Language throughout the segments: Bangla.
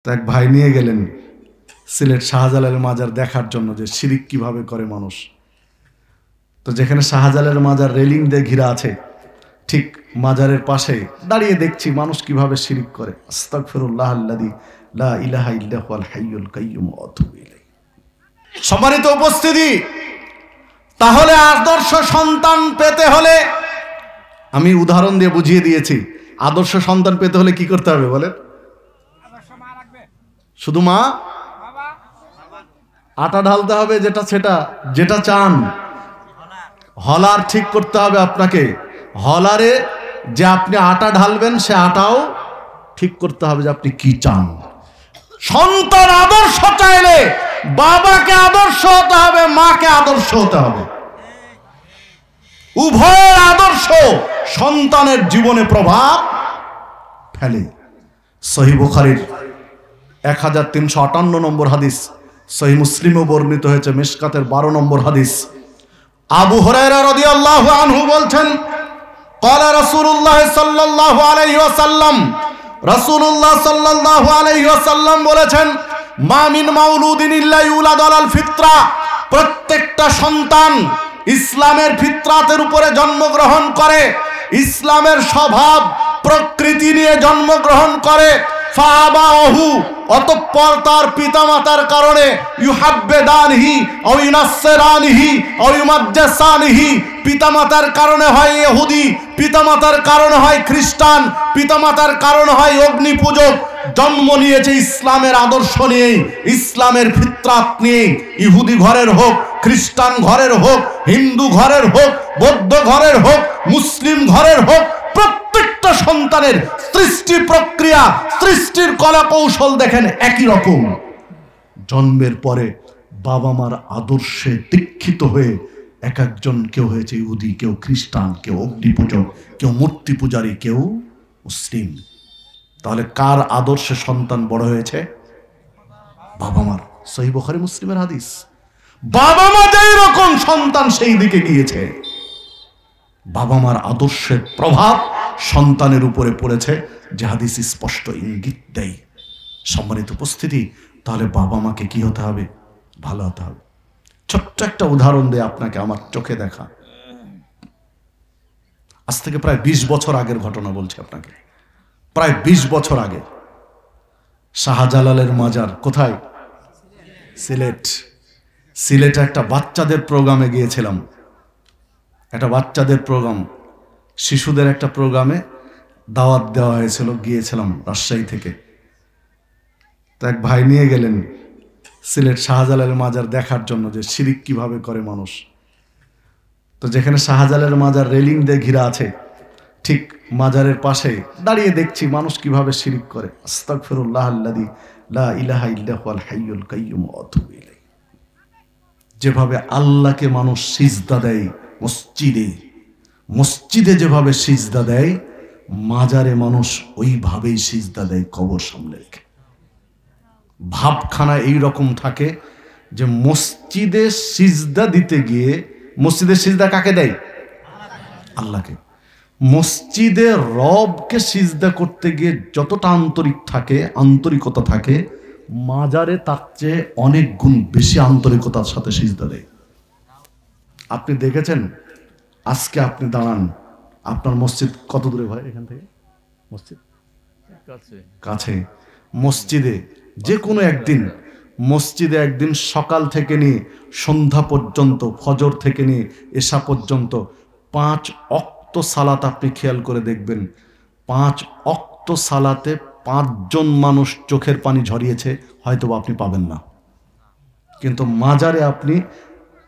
তো এক ভাই নিয়ে গেলেন সিলেট শাহজালালের মাজার দেখার জন্য যে শিরিক কিভাবে করে মানুষ। তো যেখানে শাহজালালের মাজার রেলিং দিয়ে ঘিরা আছে, ঠিক মাজারের পাশে দাঁড়িয়ে দেখছি মানুষ কিভাবে শিরিক করে। আস্তাগফিরুল্লাহ আল্লাযী লা ইলাহা ইল্লা হুয়াল হাইয়ুল কাইয়্যুম ওয়া আতুবু ইলাইহি। সম্মানিত উপস্থিতি, তাহলে আদর্শ সন্তান পেতে হলে, আমি উদাহরণ দিয়ে বুঝিয়ে দিয়েছি, আদর্শ সন্তান পেতে হলে কি করতে হবে বলেন? শুধু মা? আটা ঢালতে হবে যেটা চান। হলার ঠিক করতে হবে আপনাকে। হলারে যে আপনি আটা ঢালবেন সে আটাও ঠিক করতে হবে যে আপনি কি চান। সন্তান আদর্শ চাইলে বাবাকে আদর্শ হতে হবে, মাকে আদর্শ হতে হবে। উভয়ের আদর্শ সন্তানের জীবনে প্রভাব ফেলে। সহিহ বুখারীর 1358 নম্বর হাদিস, সহিহ মুসলিমও বর্ণিত হয়েছে মিশকাতের 12 নম্বর হাদিস। আবু হুরায়রা রাদিয়াল্লাহু আনহু বলছেন, ক্বালা রাসূলুল্লাহ সাল্লাল্লাহু আলাইহি ওয়াসাল্লাম, রাসূলুল্লাহ সাল্লাল্লাহু আলাইহি ওয়াসাল্লাম বলেছেন, মা মিন মাউলুদিন ইল্লা ইউলাদু আলাল ফিতরা, প্রত্যেকটা সন্তান ইসলামের ফিতরাতের উপরে জন্মগ্রহণ করে, ইসলামের স্বভাব প্রকৃতি নিয়ে জন্মগ্রহণ করে। ফাআবাহু, অতঃপর তার পিতামাতার কারণে, ইউহাব্বিদানহি আও ইউনাসসিরানহি আও ইউমাজ্জিসানহি, পিতামাতার কারণে হয় ইহুদি, পিতামাতার কারণে হয় খ্রিস্টান, পিতামাতার কারণে হয় অগ্নি পূজক। জন্ম নিয়েছে ইসলামের আদর্শ নিয়ে, ইসলামের ফিতরাত নিয়ে। ইহুদি ঘরের হোক, খ্রিস্টান ঘরের হোক, হিন্দু ঘরের হোক, বৌদ্ধ ঘরের হোক, মুসলিম ঘরের হোক, প্রত্যেকটা সন্তানের সৃষ্টি প্রক্রিয়া, সৃষ্টির কলা কৌশল দেখেন একই রকম। জন্মের পরে বাবা মার আদর্শে দীক্ষিত হয়ে এক একজন, কেউ হয়েছে ইহুদি, কেউ খ্রিস্টান, কেউ অগ্নি পূজক, কেউ মূর্তি পূজারী, কেউ মুসলিম। তাহলে কার আদর্শে সন্তান বড় হয়েছে? বাবা মার। সহিহ বুখারী মুসলিমের হাদিস। বাবা মা যেই রকম সন্তান সেই দিকে গিয়েছে। বাবা মার আদর্শের প্রভাব সন্তানের উপরে পড়েছে, যে হাদিস স্পষ্ট ইঙ্গিত দেয়। সম্মানিত উপস্থিতি, তাহলে বাবা মাকে কি হতে হবে? ভালো হতে হবে। ছোট্ট একটা উদাহরণ দিয়ে আপনাকে, আমার চোখে দেখা, আজ থেকে প্রায় 20 বছর আগের ঘটনা বলছি আপনাকে। প্রায় 20 বছর আগে শাহজালালের মাজার কোথায়? সিলেট। সিলেটে একটা বাচ্চাদের প্রোগ্রামে গিয়েছিলাম। একটা বাচ্চাদের প্রোগ্রাম, শিশুদের একটা প্রোগ্রামে দাওয়াত দেওয়া হয়েছিল, গিয়েছিলাম রাজশাহী থেকে। তো এক ভাই নিয়ে গেলেন সিলেট শাহজালালের মাজার দেখার জন্য যে শিরিক কিভাবে করে মানুষ। তো যেখানে শাহজালালের মাজার রেলিং দিয়ে ঘিরা আছে, ঠিক মাজারের পাশে দাঁড়িয়ে দেখছি মানুষ কিভাবে শিরিক করে। আস্তাগফিরুল্লাহ আল্লাযী লা ইলাহা ইল্লা হুয়াল হাইয়ুল কাইয়্যুম ওয়া আতুবু ইলাইহি। যেভাবে আল্লাহকে মানুষ সিজদা দেয় মসজিদে যেভাবে সিজদা দেয়, মাজারে মানুষ ওইভাবেই সিজদা দেয় কবর সামনে রেখে। ভাবখানা এইরকম থাকে যে মসজিদে সিজদা দিতে গিয়ে, মসজিদের সিজদা কাকে দেয়? আল্লাহকে। মসজিদে রবকে সিজদা করতে গিয়ে যতটা আন্তরিকতা থাকে, মাজারে তার চেয়ে অনেক গুণ বেশি আন্তরিকতার সাথে সিজদা দেয়। আপনি দেখেছেন? আজকে আপনি দাঁড়ান, আপনার মসজিদ কত দূরে ভাই এখান থেকে? মসজিদ কাছে। মসজিদে যে কোনো একদিন, মসজিদে একদিন সকাল থেকে নিয়ে সন্ধ্যা পর্যন্ত, ফজর থেকে নিয়ে এশা পর্যন্ত 5 ওয়াক্ত সালাত আপনি খেয়াল করে দেখবেন। 5 ওয়াক্ত সালাতে 5 জন মানুষ চোখের পানি ঝরিয়েছে, হয়তো আপনি পাবেন না। কিন্তু মাজারে আপনি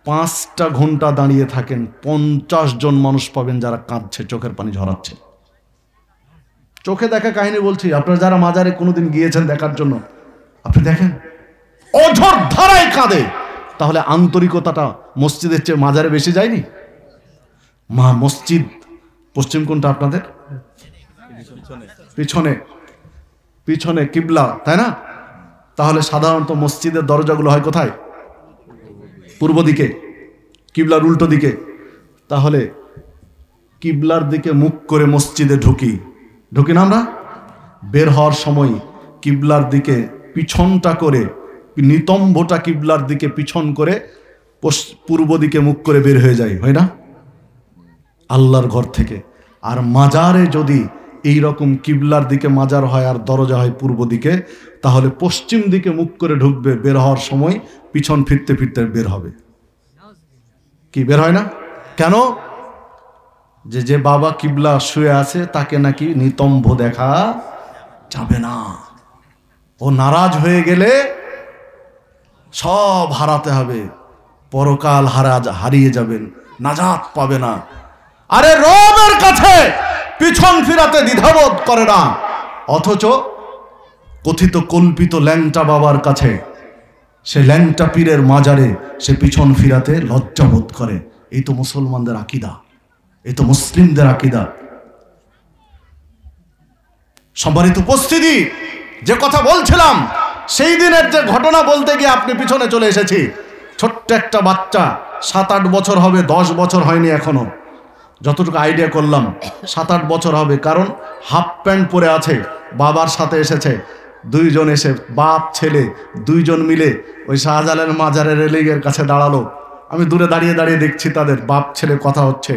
5টা ঘন্টা দাঁড়িয়ে থাকেন, 50 জন মানুষ পাবেন যারা কাঁদছে, চোখের পানি ঝরাচ্ছে। চোখে দেখা কাহিনী বলছি, আপনারা যারা মাজারে কোনোদিন গিয়েছেন দেখার জন্য, আপনি দেখেন অঝর ধারায় কাঁদে। তাহলে আন্তরিকতাটা মসজিদের চেয়ে মাজারে বেশি যায়নি? মসজিদ পশ্চিম কোনটা আপনাদের? পিছনে কিবলা, তাই না? তাহলে সাধারণত মসজিদের দরজাগুলো হয় কোথায়? পূর্ব দিকে, কিবলার উল্টো দিকে। তাহলে কিবলার দিকে মুখ করে মসজিদে ঢুকি না আমরা? বের হওয়ার সময় কিবলার দিকে পিছনটা করে, নিতম্বটা কিবলার দিকে পিছন করে পূর্ব দিকে মুখ করে বের হয়ে যায়, হয় না? আল্লাহর ঘর থেকে। আর মাজারে যদি এই রকম কিবলার দিকে মাজার হয় আর দরজা হয় পূর্ব দিকে, তাহলে পশ্চিম দিকে মুখ করে ঢুকবে, বের হওয়ার সময় পিছন ফিরতে ফিরতে বের হবে। কি বের হয় না কেন? যে বাবা কিবলা শুয়ে আছে তাকে নাকি নিতম্ব দেখা যাবে না। ও নারাজ হয়ে গেলে সব হারাতে হবে, পরকাল হারিয়ে যাবেন, নাজাত পাবে না। আরে রবের কাছে পিছন ফিরাতে দ্বিধাবোধ করে না, অথচ কথিত কল্পিত ল্যাংটা বাবার কাছে, সে ল্যাংটা পীরের মাজারে সে পিছন ফিরাতে লজ্জাবোধ করে। এই তো মুসলমানদের আকীদা, এই তো মুসলিমদের আকীদা। সম্মানিত উপস্থিতি, যে কথা বলছিলাম সেই দিনের যে ঘটনা বলতে গিয়ে আপনি পিছনে চলে এসেছি। ছোট্ট একটা বাচ্চা, 7-8 বছর হবে, 10 বছর হয়নি এখনো, যতটুকু আইডিয়া করলাম 7-8 বছর হবে। কারণ হাফ প্যান্ট পরে আছে, বাবার সাথে এসেছে, দুইজন এসে বাপ ছেলে দুইজন মিলে ওই শাহজালাল মাজারের রেলিংয়ের কাছে দাঁড়ালো। আমি দূরে দাঁড়িয়ে দাঁড়িয়ে দেখছি তাদের বাপ ছেলে কথা হচ্ছে।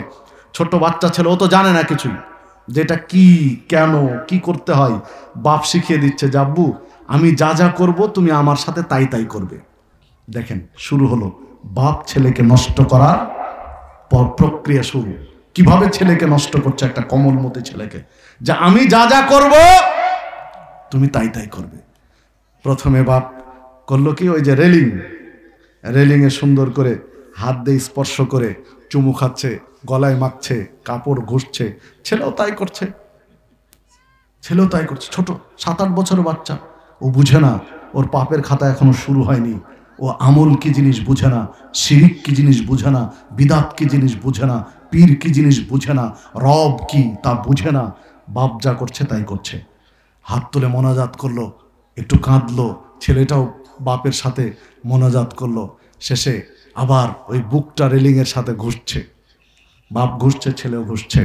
ছোট্ট বাচ্চা ছেলে, ও তো জানে না কিছুই, যেটা কি কেন কি করতে হয়। বাপ শিখিয়ে দিচ্ছে, জাব্বু আমি যা যা করব তুমি আমার সাথে তাই তাই করবে। দেখেন শুরু হলো বাপ ছেলেকে নষ্ট করার প্রক্রিয়া শুরু। কিভাবে ছেলেকে নষ্ট করছে, একটা কমলমতি ছেলেকে, যে আমি যা যা করব তুমি তাই তাই করবে। প্রথমে বাপ করলো কি, ওই যে রেলিংয়ে সুন্দর করে হাত দিয়ে স্পর্শ করে চুমু খাচ্ছে, গলায় মাখছে, কাপড় ঘুষছে। ছেলেও তাই করছে। ছোট 7-8 বছরের বাচ্চা, ও বুঝে না, ওর পাপের খাতা এখনো শুরু হয়নি। ও আমল কি জিনিস বুঝে না, শিরিক কি জিনিস বুঝে না, বিদাত কি জিনিস বুঝে না, পীর কি জিনিস বুঝে না, রব কি তা বুঝে না। বাপ যা করছে তাই করছে। হাত তুলে মোনাজাত করলো, একটু কাঁদলো, ছেলেটাও বাপের সাথে মোনাজাত করলো। শেষে আবার ওই বুকটা রেলিংয়ের সাথে ঘুষছে, বাপ ঘুষছে, ছেলেও ঘুষছে।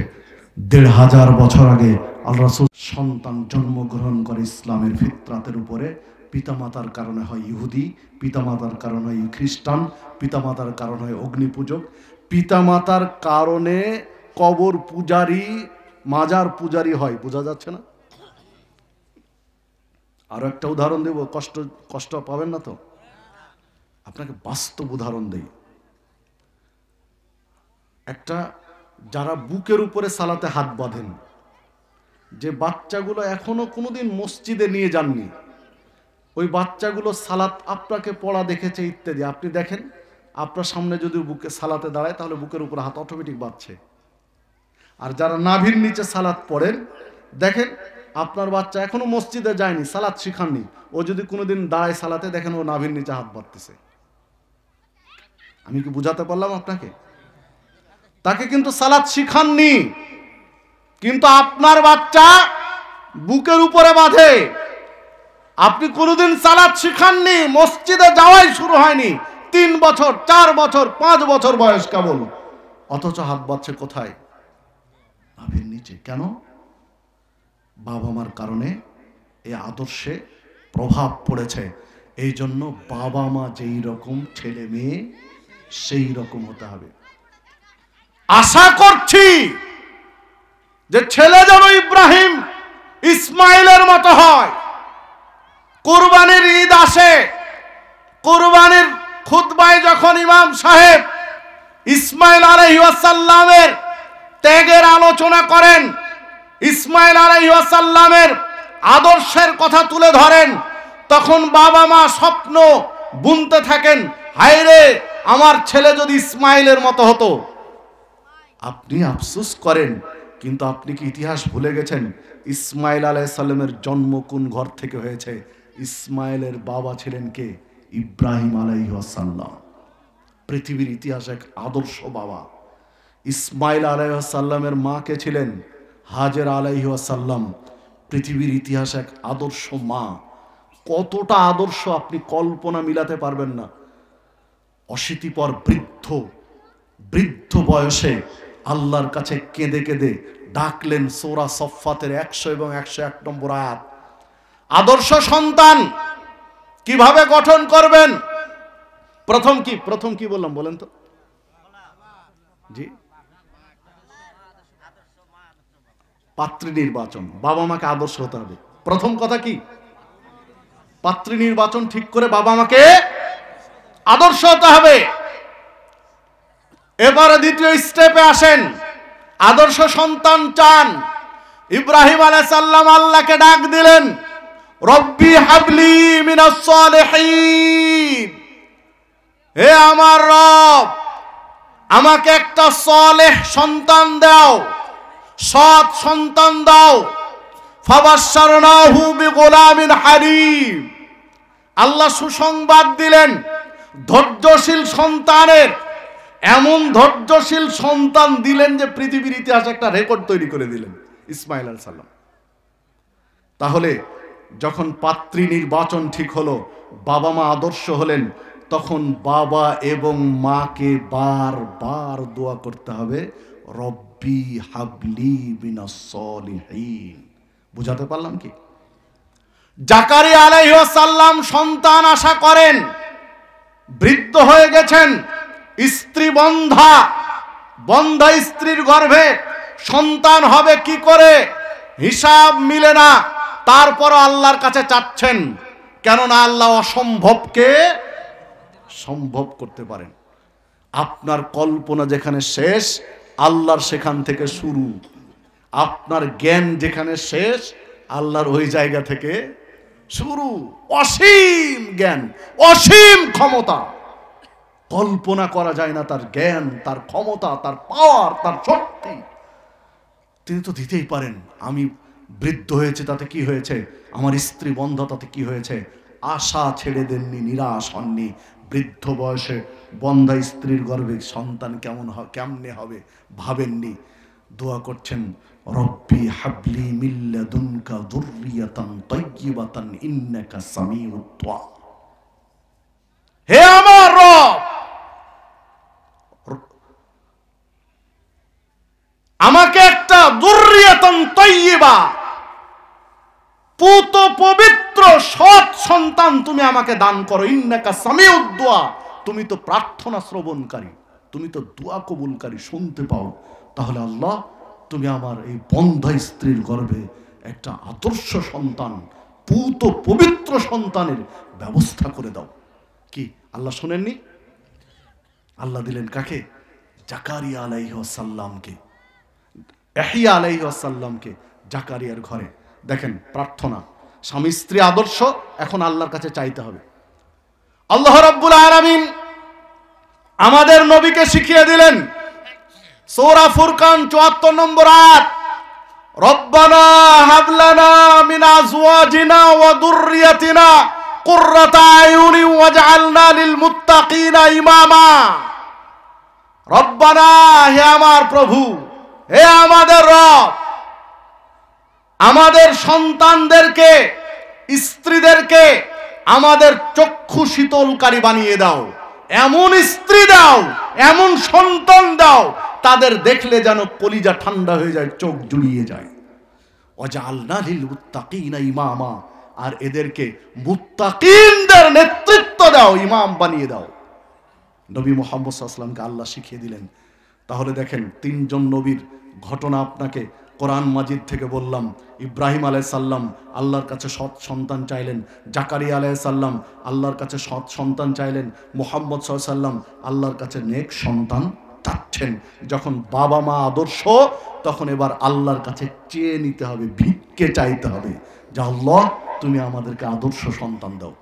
1500 বছর আগে আল্লাহ রাসূল সন্তান জন্মগ্রহণ করে ইসলামের ফিতরাতের উপরে। পিতামাতার কারণে হয় ইহুদি, পিতামাতার কারণে হয় খ্রিস্টান, পিতামাতার কারণে হয় অগ্নিপূজক, পিতামাতার কারণে কবর পূজারি, মাজার পূজারি হয়। বোঝা যাচ্ছে না? আরো একটা উদাহরণ দেব, কষ্ট পাবেন না তো? আপনাকে বাস্তব উদাহরণ দেই। একটা, যারা বুকের উপরে সালাতে হাত বাঁধেন, যে বাচ্চাগুলো এখনো কোনোদিন মসজিদে নিয়ে যাননি, ওই বাচ্চাগুলো সালাত আপনাকে পড়া দেখেছে ইত্যাদি। আপনি দেখেন আপনার সামনে যদি বুকে সালাতে দাঁড়ায়, তাহলে বুকের উপরে হাত অটোমেটিক বাঁধছে। আর যারা নাভির নিচে সালাত পড়েন, দেখেন আপনার বাচ্চা এখনো মসজিদে যায়নি, সালাত শিখাননি, ও যদি কোনোদিন দাঁড়ায় সালাতে, দেখেন ও নাভির নিচে হাত বাঁধতেছে। আমি কি বুঝাতে পারলাম আপনাকে? তাকে কিন্তু সালাত শিখাননি, কিন্তু আপনার বাচ্চা বুকের উপরে বাঁধে। আপনি কোনোদিন সালাত শিখাননি, মসজিদে যাওয়াই শুরু হয়নি, 3 বছর 4 বছর 5 বছর বয়স কেবল, অথচ হাত বাঁধছে কোথায়? নাভির নিচে। কেন? বাবা মার কারণে এই আদর্শে প্রভাব পড়েছে। এই জন্য বাবা মা যেই রকম, ছেলে মেয়ে সেই রকম হতে হবে। আশা করছি যে ছেলে যেন ইব্রাহিম ইসমাইলের মতো হয়। কুরবানির ঈদ আসে, কুরবানির খুতবায় যখন ইমাম সাহেব ইসমাইল আলাইহিস সালামের ত্যাগের আলোচনা করেন, ইসমাইল আলাইহিস সালামের আদর্শের কথা তুলে ধরেন, তখন বাবা মা স্বপ্ন বুনতে থাকেন, হায় রে আমার ছেলে যদি ইসমাইলের মতো হতো। আপনি আফসোস করেন, কিন্তু আপনি কি ইতিহাস ভুলে গেছেন? ইসমাইল আলাইহিস সালামের জন্ম কোন ঘর থেকে হয়েছে? ইসমাইলের বাবা ছিলেন কে? ইব্রাহিম আলাইহিস সালাম। পৃথিবীর ইতিহাসে এক আদর্শ বাবা। ইসমাইল আলাইহিস সালামের মা কে ছিলেন? হাজেরা আলাইহিস সালাম। পৃথিবীর ইতিহাসে এক আদর্শ মা। কতটা আদর্শ আপনি কল্পনা মিলাতে পারবেন না। অশীতিপর বৃদ্ধ বয়সে আল্লাহর কাছে কেঁদে কেঁদে ডাকলেন সূরা সফফাতের 100 এবং 101 নম্বর আয়াত। আদর্শ সন্তান, কিভাবে গঠন করবেন? প্রথম কি বললাম বলেন তো? জি, পাত্রী নির্বাচন। বাবা মাকে আদর্শ হতে হবে। প্রথম কথা কি? পাত্রী নির্বাচন ঠিক করে বাবা মাকে আদর্শ হতে হবে। এবারে দ্বিতীয় স্টেপে আসেন। আদর্শ সন্তান চান। ইব্রাহিম আলাইহিস সালাম আল্লাহকে ডাক দিলেন, রব্বি হাবলি মিনাস সালিহিন, হে আমার রব, আমাকে একটা সালেহ সন্তান দাও, সৎ সন্তান দাও। ফাবাশশারনাহু বিগুলামিন হালিম, আল্লাহ সুসংবাদ দিলেন ধৈর্যশীল সন্তানের। এমন ধৈর্যশীল সন্তান দিলেন যে পৃথিবীর ইতিহাসে একটা রেকর্ড তৈরি করে দিলেন, ইসমাইল আলাইহিস সালাম। তাহলে যখন পাত্রী নির্বাচন ঠিক হলো, বাবা মা আদর্শ হলেন, তখন বাবা এবং মাকে বারবার দোয়া করতে হবে, রব্বি হাবলি মিনাস সালিহিন। বুঝাতে পারলাম কি? জাকারিয়া আলাইহিস সালাম সন্তান আশা করেন, বৃদ্ধ হয়ে গেছেন, স্ত্রী বন্ধা স্ত্রীর গর্ভে সন্তান হবে কি করে হিসাব মিলে না। তারপর আল্লাহর কাছে চাচ্ছেন, কেননা আল্লাহ অসম্ভবকে সম্ভব করতে পারেন। আপনার কল্পনা যেখানে শেষ, আল্লাহর সেখান থেকে শুরু। আপনার জ্ঞান যেখানে শেষ, আল্লাহর ওই জায়গা থেকে শুরু। অসীম জ্ঞান, অসীম ক্ষমতা, কল্পনা করা যায় না তার জ্ঞান, তার ক্ষমতা, তার পাওয়ার, তার শক্তি। তিনি তো দিতেই পারেন। আমি বৃদ্ধ হয়েছে তাতে কি হয়েছে, আমার স্ত্রী বন্ধ তাতে কি হয়েছে, আশা ছেড়ে দেননি, নিরাশ হননি। বৃদ্ধ বয়সে বন্ধা স্ত্রীর গর্ভে সন্তান কেমনে হবে ভাবেননি। দোয়া করছেন, রব্বি হাবলি মিন লাদুনকা যুররিয়াতান তাইয়্যিবাতান ইন্নাকা সামিউদ দুআ। হে আমার রব, আমাকে একটা যুররিয়াতান তাইয়্যিবা, পুত পবিত্র সৎ সন্তান তুমি আমাকে দান করো। ইন্নাকা সামিউদ দুআ, তুমি তো প্রার্থনা শ্রবণকারী, তুমি তো দোয়া কবুলকারী, শুনতে পাও। তাহলে আল্লাহ, তুমি আমার এই বন্ধা স্ত্রীর গর্ভে একটা আদর্শ সন্তান, পুত পবিত্র সন্তানের ব্যবস্থা করে দাও। কি আল্লাহ শুনেননি? আল্লাহ দিলেন কাকে? জাকারিয়া আলাইহিস সালামকে, ইয়াহইয়া আলাইহিস সালামকে জাকারিয়ার ঘরে। দেখেন প্রার্থনা, স্বামী স্ত্রী আদর্শ, এখন আল্লাহর কাছে চাইতে হবে। আল্লাহ রাব্বুল আলামিন আমাদের নবীকে শিখিয়ে দিলেন, সূরা ফুরকান ৭৪ নম্বর আয়াত, রব্বানা হাব লানা মিন আজওয়াজিনা ওয়া যুররিয়াতিনা কুররাতা আয়ুনি ওয়াজআলনা লিল মুত্তাকিনা ইমামা। রব্বানা, হে আমার প্রভু, হে আমাদের রব, আমাদের সন্তানদেরকে, স্ত্রীদেরকে আমাদের চক্ষু শীতলকারী বানিয়ে দাও। এমন স্ত্রী দাও, এমন সন্তান দাও, তাদের দেখলে যেন কলিজা ঠান্ডা হয়ে যায়, চোখ জুড়িয়ে যায়। ওয়াজআলনা লিল মুত্তাকিনা ইমামা, আর এদেরকে মুত্তাকিনদের নেতৃত্ব দাও, ইমাম বানিয়ে দাও। নবী মুহাম্মদ সাল্লাল্লাহু আলাইহি ওয়াসাল্লামকে আল্লাহ শিখিয়ে দিলেন। তাহলে দেখেন, তিনজন নবীর ঘটনা আপনাকে কোরআন মাজিদ থেকে বললাম। ইব্রাহিম আলাইহিস সালাম আল্লাহর কাছে সৎ সন্তান চাইলেন, জাকারিয়া আলাইহিস সালাম আল্লাহর কাছে সৎ সন্তান চাইলেন, মুহাম্মদ সাল্লাল্লাহু আলাইহি ওয়াসাল্লাম আল্লাহর কাছে নেক সন্তান চাচ্ছেন। যখন বাবা মা আদর্শ, তখন এবার আল্লাহর কাছে চেয়ে নিতে হবে, ভিক্ষে চাইতে হবে যে আল্লাহ, তুমি আমাদেরকে আদর্শ সন্তান দাও।